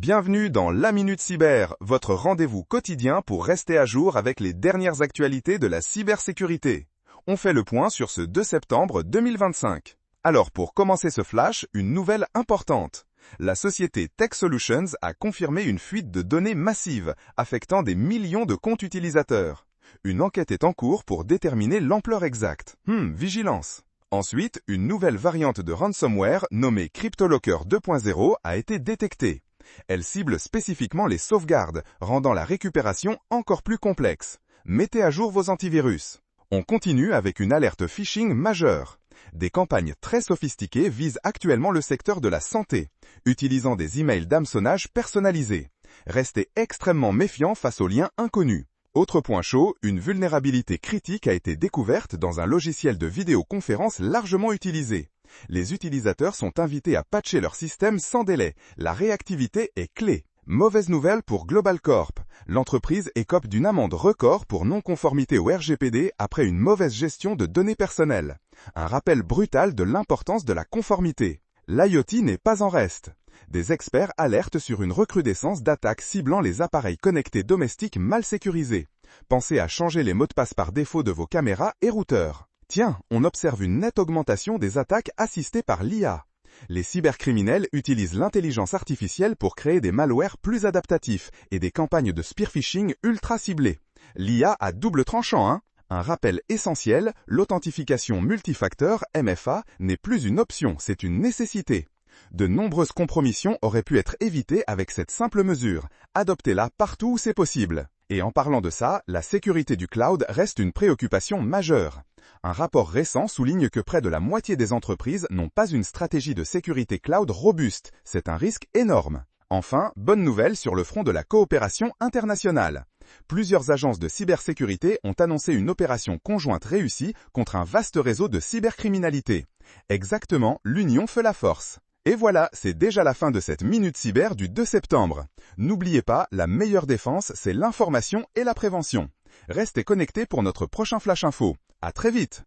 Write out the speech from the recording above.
Bienvenue dans la Minute Cyber, votre rendez-vous quotidien pour rester à jour avec les dernières actualités de la cybersécurité. On fait le point sur ce 2 septembre 2025. Alors pour commencer ce flash, une nouvelle importante. La société Tech Solutions a confirmé une fuite de données massive, affectant des millions de comptes utilisateurs. Une enquête est en cours pour déterminer l'ampleur exacte. Vigilance. Ensuite, une nouvelle variante de ransomware nommée CryptoLocker 2.0 a été détectée. Elle cible spécifiquement les sauvegardes, rendant la récupération encore plus complexe. Mettez à jour vos antivirus. On continue avec une alerte phishing majeure. Des campagnes très sophistiquées visent actuellement le secteur de la santé, utilisant des emails d'hameçonnage personnalisés. Restez extrêmement méfiants face aux liens inconnus. Autre point chaud, une vulnérabilité critique a été découverte dans un logiciel de vidéoconférence largement utilisé. Les utilisateurs sont invités à patcher leur système sans délai. La réactivité est clé. Mauvaise nouvelle pour Global Corp. L'entreprise écope d'une amende record pour non-conformité au RGPD après une mauvaise gestion de données personnelles. Un rappel brutal de l'importance de la conformité. L'IoT n'est pas en reste. Des experts alertent sur une recrudescence d'attaques ciblant les appareils connectés domestiques mal sécurisés. Pensez à changer les mots de passe par défaut de vos caméras et routeurs. Tiens, on observe une nette augmentation des attaques assistées par l'IA. Les cybercriminels utilisent l'intelligence artificielle pour créer des malwares plus adaptatifs et des campagnes de spear phishing ultra ciblées. L'IA a double tranchant, hein? Un rappel essentiel, l'authentification multifacteur, MFA, n'est plus une option, c'est une nécessité. De nombreuses compromissions auraient pu être évitées avec cette simple mesure. Adoptez-la partout où c'est possible. Et en parlant de ça, la sécurité du cloud reste une préoccupation majeure. Un rapport récent souligne que près de la moitié des entreprises n'ont pas une stratégie de sécurité cloud robuste. C'est un risque énorme. Enfin, bonne nouvelle sur le front de la coopération internationale. Plusieurs agences de cybersécurité ont annoncé une opération conjointe réussie contre un vaste réseau de cybercriminalité. Exactement, l'union fait la force. Et voilà, c'est déjà la fin de cette Minute Cyber du 2 septembre. N'oubliez pas, la meilleure défense, c'est l'information et la prévention. Restez connectés pour notre prochain Flash Info. À très vite!